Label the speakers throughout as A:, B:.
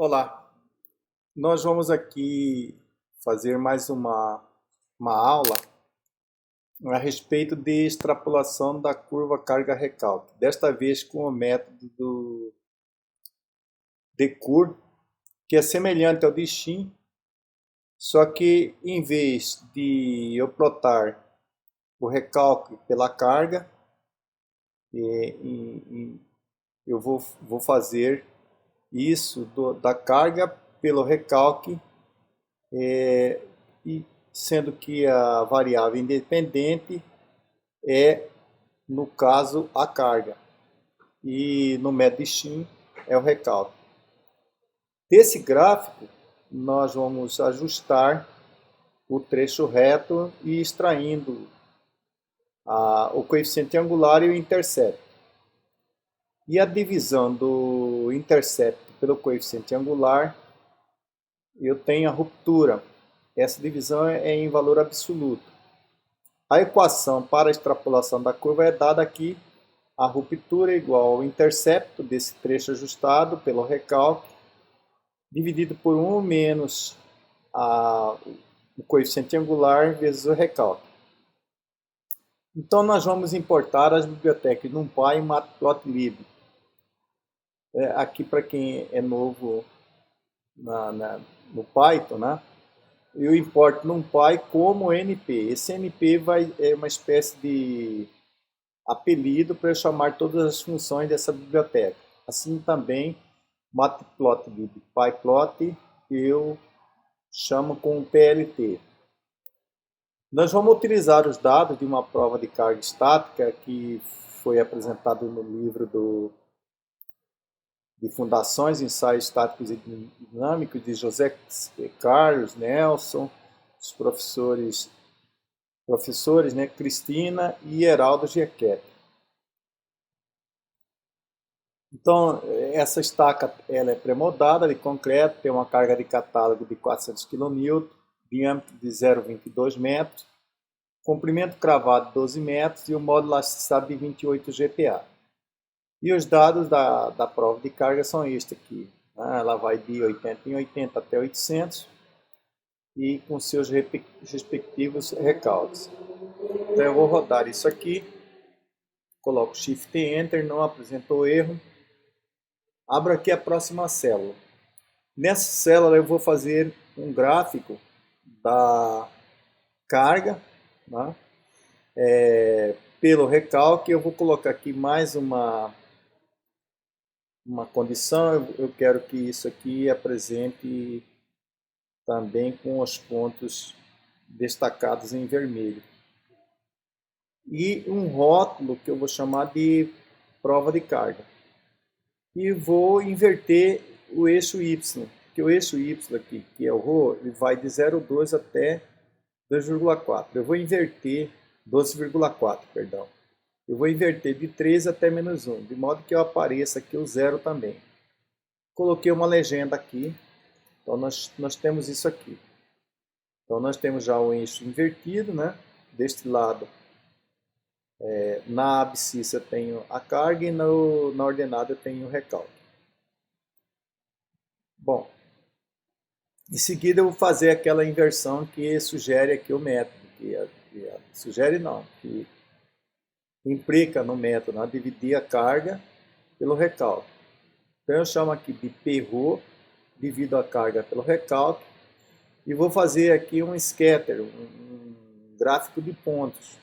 A: Olá, nós vamos aqui fazer mais uma aula a respeito de extrapolação da curva carga-recalque. Desta vez com o método do Decour, que é semelhante ao de Shin, só que em vez de eu plotar o recalque pela carga, eu vou fazer isso da carga pelo recalque, e sendo que a variável independente é, no caso, a carga, e no método Shin é o recalque. Desse gráfico, nós vamos ajustar o trecho reto e extraindo o coeficiente angular e o intercepto. E a divisão do intercepto pelo coeficiente angular, eu tenho a ruptura. Essa divisão é em valor absoluto. A equação para a extrapolação da curva é dada aqui. A ruptura é igual ao intercepto desse trecho ajustado pelo recalque, dividido por 1 menos o coeficiente angular vezes o recalque. Então, nós vamos importar as bibliotecas NumPy e Matplotlib. Aqui, para quem é novo no Python, né? Eu importo NumPy como NP. Esse NP é uma espécie de apelido para eu chamar todas as funções dessa biblioteca. Assim também, Matplotlib, PyPlot, eu chamo com PLT. Nós vamos utilizar os dados de uma prova de carga estática que foi apresentado no livro de Fundações, Ensaios Estáticos e Dinâmicos, de José Carlos Nelson, os professores né, Cristina e Heraldo Giequete. Então, essa estaca ela é pré-moldada de concreto, tem uma carga de catálogo de 400 kN, diâmetro de 0,22 metros, comprimento cravado de 12 metros e o módulo elasticidade de 28 GPa. E os dados da prova de carga são este aqui. Ela vai de 80 em 80 até 800 e com seus respectivos recalques. Então eu vou rodar isso aqui, coloco Shift e Enter, não apresentou erro. Abro aqui a próxima célula. Nessa célula eu vou fazer um gráfico da carga, né? Pelo recalque. Eu vou colocar aqui mais uma condição. Eu quero que isso aqui apresente também com os pontos destacados em vermelho. E um rótulo que eu vou chamar de prova de carga. E vou inverter o eixo Y, que o eixo Y aqui, que é o ρ, ele vai de 0,2 até 2,4. Eu vou inverter 12,4, perdão. Eu vou inverter de 3 até menos 1, de modo que eu apareça aqui o zero também. Coloquei uma legenda aqui, então nós temos isso aqui. Então nós temos já o eixo invertido, né? Deste lado, na abscissa eu tenho a carga e na ordenada eu tenho o recalque. Bom, em seguida eu vou fazer aquela inversão que sugere aqui o método, sugere não, que implica no método, né? Dividir a carga pelo recalque. Então eu chamo aqui de Prρ, divido a carga pelo recalque, e vou fazer aqui um scatter, um gráfico de pontos,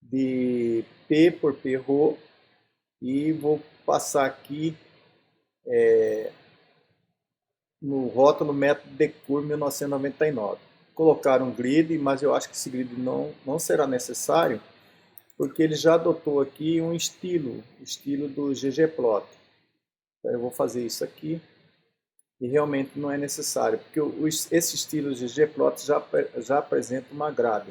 A: de P por Prρ, e vou passar aqui no rótulo método Decour 1999. Colocar um grid, mas eu acho que esse grid não será necessário, porque ele já adotou aqui um estilo do ggplot. Então eu vou fazer isso aqui, e realmente não é necessário, porque esse estilo ggplot já apresenta uma grade.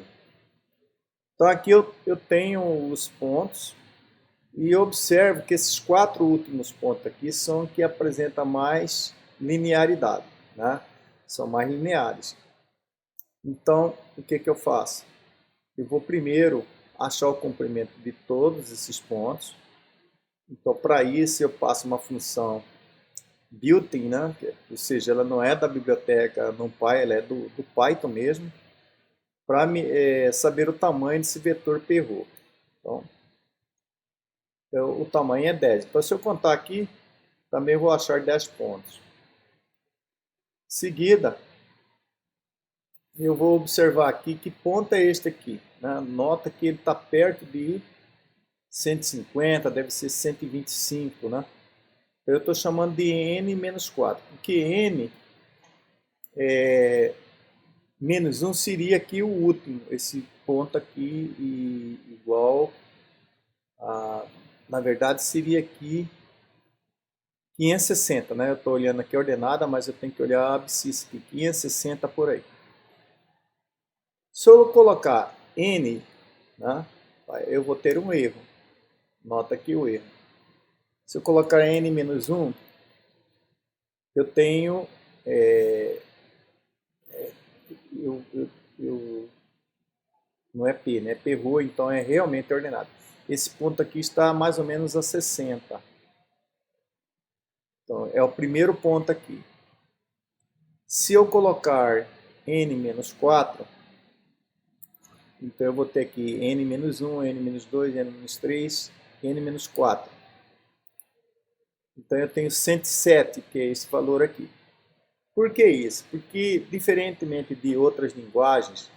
A: Então aqui eu tenho os pontos, e observo que esses 4 últimos pontos aqui são que apresentam mais linearidade, né? São mais lineares. Então, o que eu faço? Eu vou primeiro achar o comprimento de todos esses pontos. Então, para isso, eu passo uma função built-in, né? Ou seja, ela não é da biblioteca NumPy, ela é do Python mesmo, para saber o tamanho desse vetor Perrault. Então, o tamanho é 10. Então, se eu contar aqui, também vou achar 10 pontos. Em seguida, eu vou observar aqui que ponto é este aqui. Né? Nota que ele está perto de 150, deve ser 125, né? Eu estou chamando de n menos 4, porque n menos 1 seria aqui o último, esse ponto aqui igual a, na verdade seria aqui 560, né? Eu estou olhando aqui a ordenada, mas eu tenho que olhar a abscissa aqui, 560 por aí. Se eu colocar n, né, eu vou ter um erro. Nota aqui o erro. Se eu colocar n menos 1, eu tenho... não é P, né? Perrault, então é realmente ordenado. Esse ponto aqui está mais ou menos a 60. Então, é o primeiro ponto aqui. Se eu colocar n menos 4, então eu vou ter aqui n menos 1, n menos 2, n menos 3, n menos 4. Então eu tenho 107, que é esse valor aqui. Por que isso? Porque, diferentemente de outras linguagens,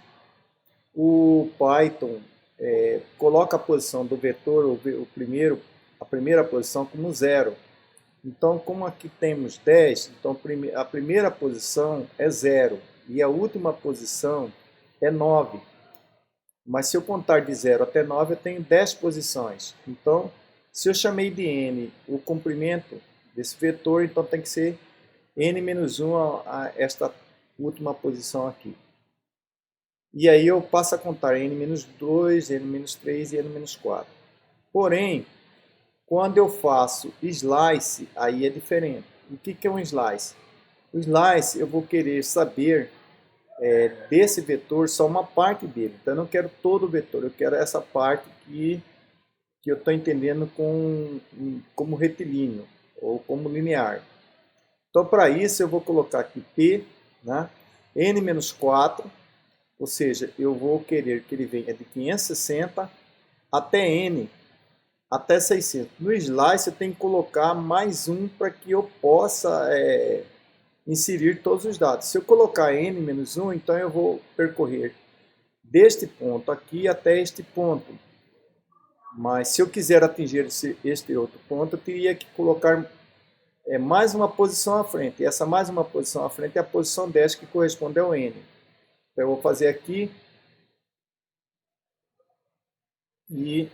A: o Python coloca a posição do vetor, a primeira posição, como 0. Então, como aqui temos 10, então a primeira posição é 0 e a última posição é 9. Mas se eu contar de 0 até 9, eu tenho 10 posições. Então, se eu chamei de n o comprimento desse vetor, então tem que ser n menos 1 a esta última posição aqui. E aí eu passo a contar n menos 2, n menos 3 e n menos 4. Porém, quando eu faço slice, aí é diferente. O que é um slice? O slice eu vou querer saber desse vetor só uma parte dele. Então eu não quero todo o vetor, eu quero essa parte que eu estou entendendo como retilíneo ou como linear. Então para isso eu vou colocar aqui P, né, n menos 4, ou seja, eu vou querer que ele venha de 560 até n, até 600. No slice eu tenho que colocar mais um para que eu possa inserir todos os dados. Se eu colocar n menos 1, então eu vou percorrer deste ponto aqui até este ponto. Mas se eu quiser atingir este outro ponto, eu teria que colocar mais uma posição à frente. E essa mais uma posição à frente é a posição 10, que corresponde ao n. Então eu vou fazer aqui e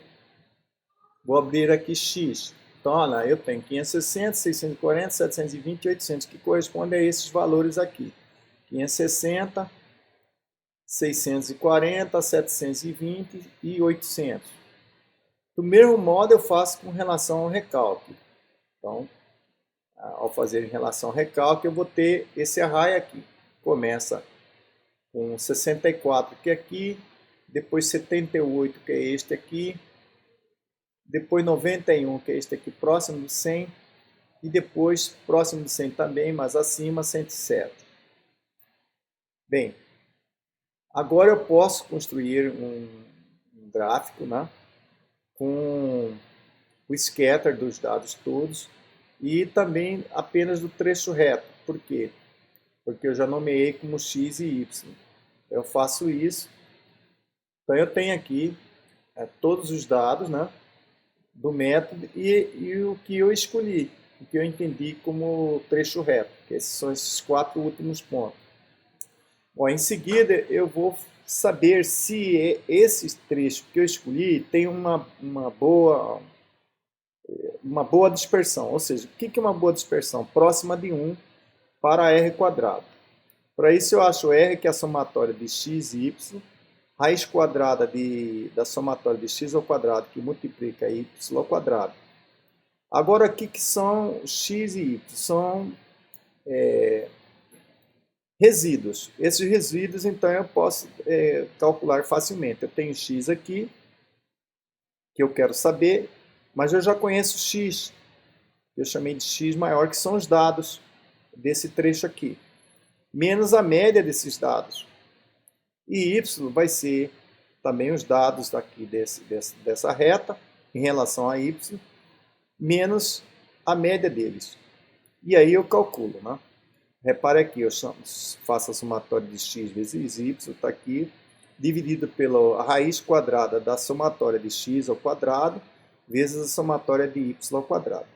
A: vou abrir aqui x. Então, olha, eu tenho 560, 640, 720 e 800, que corresponde a esses valores aqui. 560, 640, 720 e 800. Do mesmo modo, eu faço com relação ao recalque. Então, ao fazer em relação ao recalque, eu vou ter esse array aqui. Começa com 64, que é aqui, depois 78, que é este aqui, depois 91, que é este aqui próximo de 100, e depois próximo de 100 também, mas acima 107. Bem, agora eu posso construir um gráfico, né, com o scatter dos dados todos e também apenas do trecho reto. Por quê? Porque eu já nomeei como x e y. Eu faço isso. Então eu tenho aqui todos os dados, né, do método e o que eu escolhi, o que eu entendi como trecho reto, que esses são esses 4 últimos pontos. Bom, em seguida eu vou saber se esse trecho que eu escolhi tem uma boa dispersão, ou seja, o que é uma boa dispersão? Próxima de 1 para r quadrado. Para isso eu acho r, que é a somatória de x e y, raiz quadrada da somatória de x ao quadrado, que multiplica y ao quadrado. Agora, o que são x e y? São resíduos. Esses resíduos, então, eu posso calcular facilmente. Eu tenho x aqui, que eu quero saber, mas eu já conheço x. eu chamei de x maior, que são os dados desse trecho aqui, menos a média desses dados. E y vai ser também os dados daqui dessa reta, em relação a y, menos a média deles. E aí eu calculo, né? Repare aqui, eu faço a somatória de x vezes y, está aqui, dividido pela raiz quadrada da somatória de x ao quadrado, vezes a somatória de y ao quadrado.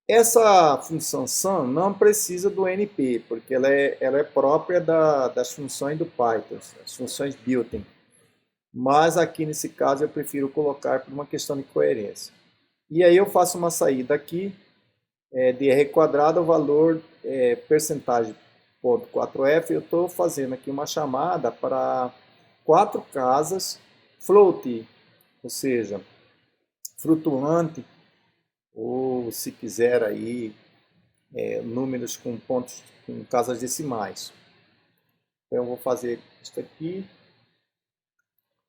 A: Essa função sum não precisa do NP, porque ela é própria das funções do Python, as funções built-in. Mas aqui nesse caso eu prefiro colocar por uma questão de coerência. E aí eu faço uma saída aqui de r quadrado, o valor percentagem 0,4f. Eu estou fazendo aqui uma chamada para 4 casas float, ou seja, flutuante, ou se quiser aí números com pontos, com casas decimais. Então eu vou fazer isso aqui,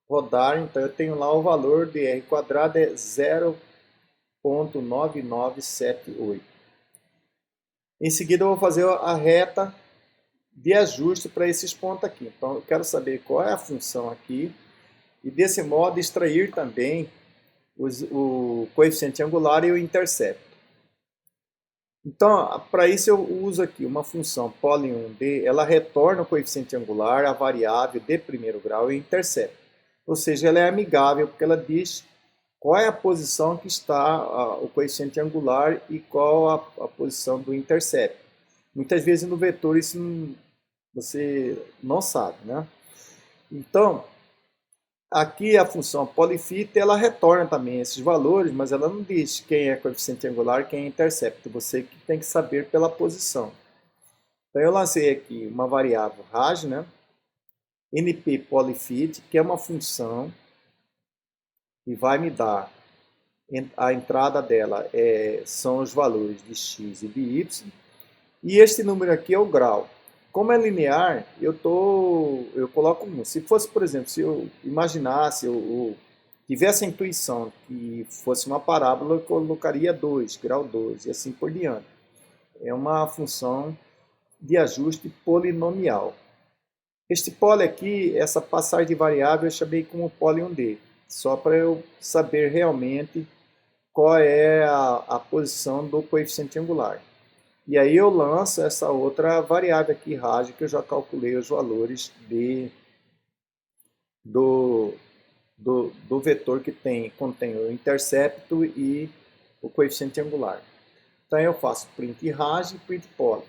A: rodar, então eu tenho lá o valor de r quadrado é 0,9978. Em seguida eu vou fazer a reta de ajuste para esses pontos aqui. Então eu quero saber qual é a função aqui e desse modo extrair também o coeficiente angular e o intercepto. Então, para isso eu uso aqui uma função poly1d, ela retorna o coeficiente angular, a variável de primeiro grau e o intercepto. Ou seja, ela é amigável porque ela diz qual é a posição que está o coeficiente angular e qual a posição do intercepto. Muitas vezes no vetor isso você não sabe, né? Então, aqui a função polyfit, ela retorna também esses valores, mas ela não diz quem é coeficiente angular e quem é intercepto. Você que tem que saber pela posição. Então eu lancei aqui uma variável raj, né? np polyfit, que é uma função que vai me dar, a entrada dela são os valores de x e de y, e este número aqui é o grau. Como é linear, eu coloco 1. Se fosse, por exemplo, se eu imaginasse, eu tivesse a intuição que fosse uma parábola, eu colocaria 2, grau 2, e assim por diante. É uma função de ajuste polinomial. Este poly aqui, essa passagem de variável, eu chamei como poly1d, só para eu saber realmente qual é a posição do coeficiente angular. E aí eu lanço essa outra variável aqui, raj, que eu já calculei os valores do vetor que contém o intercepto e o coeficiente angular. Então eu faço print raj e print poly.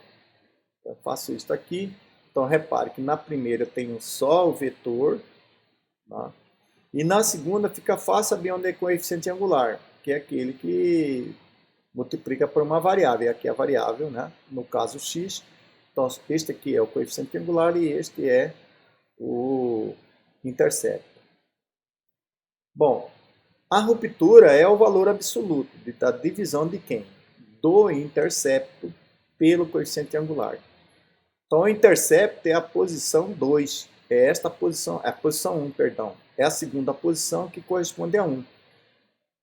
A: Eu faço isso aqui. Então repare que na primeira eu tenho só o vetor, tá? E na segunda fica fácil saber onde é o coeficiente angular, que é aquele que multiplica por uma variável. E aqui é a variável, né? No caso x. Então este aqui é o coeficiente angular e este é o intercepto. Bom, a ruptura é o valor absoluto da divisão de quem? Do intercepto pelo coeficiente angular. Então o intercepto é a posição 2. É esta posição, é a posição 1, perdão. É a segunda posição que corresponde a 1.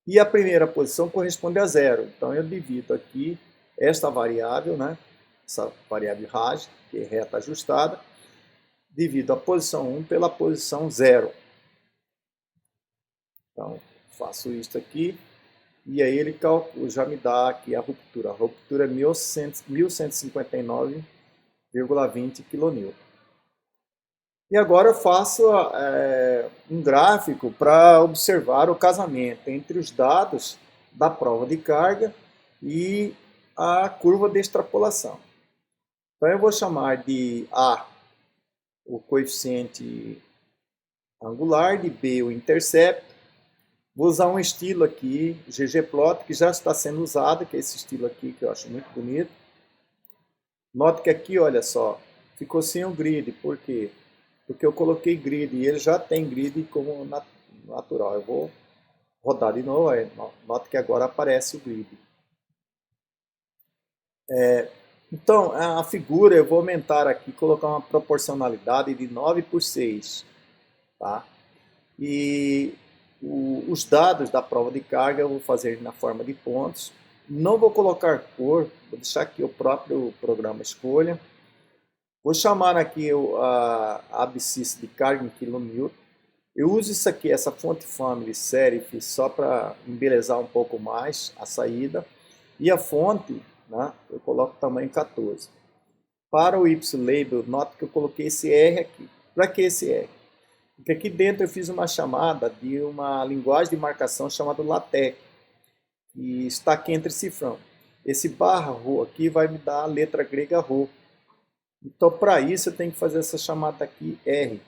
A: E a primeira posição corresponde a 0. Então eu divido aqui esta variável, né? Essa variável raj, que é reta ajustada, divido a posição 1 pela posição 0. Então faço isso aqui e aí ele já me dá aqui a ruptura. A ruptura é 1159,20 kN. E agora eu faço um gráfico para observar o casamento entre os dados da prova de carga e a curva de extrapolação. Então eu vou chamar de A o coeficiente angular, de B o intercepto. Vou usar um estilo aqui, ggplot, que já está sendo usado, que é esse estilo aqui que eu acho muito bonito. Note que aqui, olha só, ficou sem o grid. Por quê? Porque eu coloquei grid e ele já tem grid como natural. Eu vou rodar de novo, note que agora aparece o grid. Então, a figura eu vou aumentar aqui, colocar uma proporcionalidade de 9:6. Tá? E os dados da prova de carga eu vou fazer na forma de pontos. Não vou colocar cor, vou deixar aqui o próprio programa escolha. Vou chamar aqui a abscissa de carga em kN. Eu uso isso aqui, essa fonte family serif, só para embelezar um pouco mais a saída. E a fonte, né, eu coloco tamanho 14. Para o Y-Label, nota que eu coloquei esse R aqui. Para que esse R? Porque aqui dentro eu fiz uma chamada de uma linguagem de marcação chamada LaTeX, que está aqui entre cifrão. Esse barra rho aqui vai me dar a letra grega rho. Então, para isso, eu tenho que fazer essa chamada aqui R.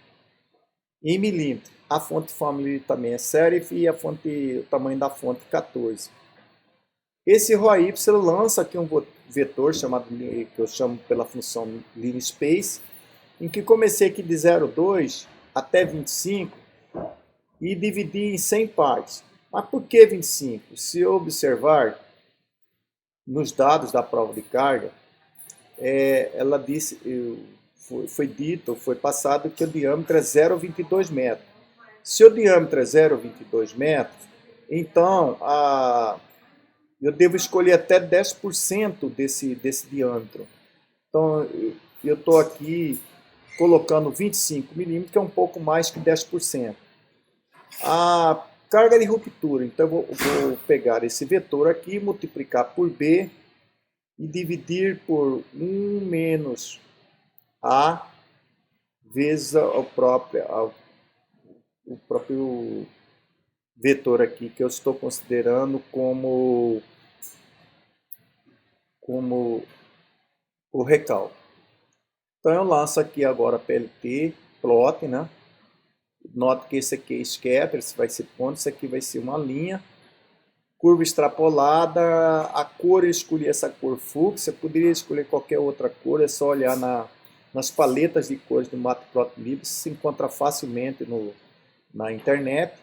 A: Em milímetro. A fonte family também é serif e o tamanho da fonte 14. Esse ρy lança aqui um vetor chamado, que eu chamo pela função linspace, em que comecei aqui de 0,2 até 25 e dividi em 100 partes. Mas por que 25? Se eu observar nos dados da prova de carga, ela disse, foi passado que o diâmetro é 0,22 metros. Se o diâmetro é 0,22 metros, então eu devo escolher até 10% desse diâmetro. Então, eu estou aqui colocando 25 milímetros, que é um pouco mais que 10%. A carga de ruptura, então eu vou pegar esse vetor aqui, multiplicar por B e dividir por 1 menos A vezes o próprio vetor aqui, que eu estou considerando como o recalque. Então eu lanço aqui agora PLT, plot, né? Note que esse aqui é scatter, esse vai ser ponto, esse aqui vai ser uma linha. Curva extrapolada, a cor eu escolhi essa cor fúcsia, poderia escolher qualquer outra cor, é só olhar nas paletas de cores do Matplotlib, se encontra facilmente na internet.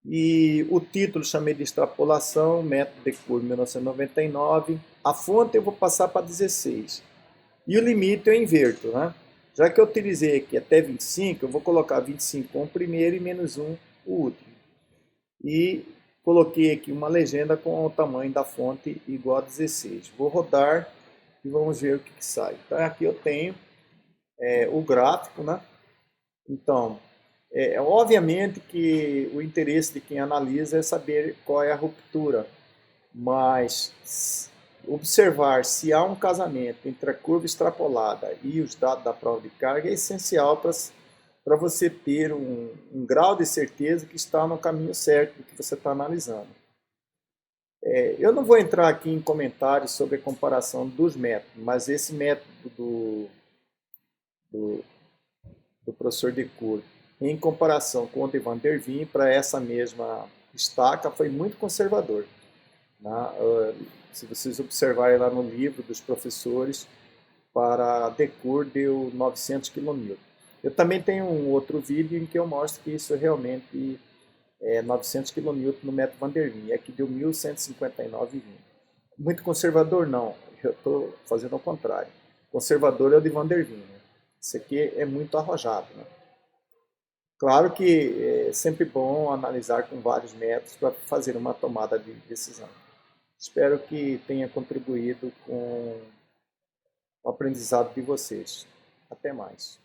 A: E o título chamei de extrapolação, método de cor 1999. A fonte eu vou passar para 16. E o limite eu inverto, né? Já que eu utilizei aqui até 25, eu vou colocar 25 como primeiro e menos 1 o último. E coloquei aqui uma legenda com o tamanho da fonte igual a 16. Vou rodar e vamos ver o que sai. Então aqui eu tenho o gráfico, né? Então, obviamente que o interesse de quem analisa é saber qual é a ruptura, mas observar se há um casamento entre a curva extrapolada e os dados da prova de carga é essencial para você ter um grau de certeza que está no caminho certo do que você está analisando. Eu não vou entrar aqui em comentários sobre a comparação dos métodos, mas esse método do professor Decour, em comparação com o de Van der Veen, para essa mesma estaca, foi muito conservador. Se vocês observarem lá no livro dos professores, para Decour deu 900 kN. Eu também tenho um outro vídeo em que eu mostro que isso realmente é 900 kN no método Van der Veen, aqui deu 1159,20. Muito conservador não, eu estou fazendo ao contrário. Conservador é o de Van der Veen, né? Isso aqui é muito arrojado, né? Claro que é sempre bom analisar com vários métodos para fazer uma tomada de decisão. Espero que tenha contribuído com o aprendizado de vocês. Até mais.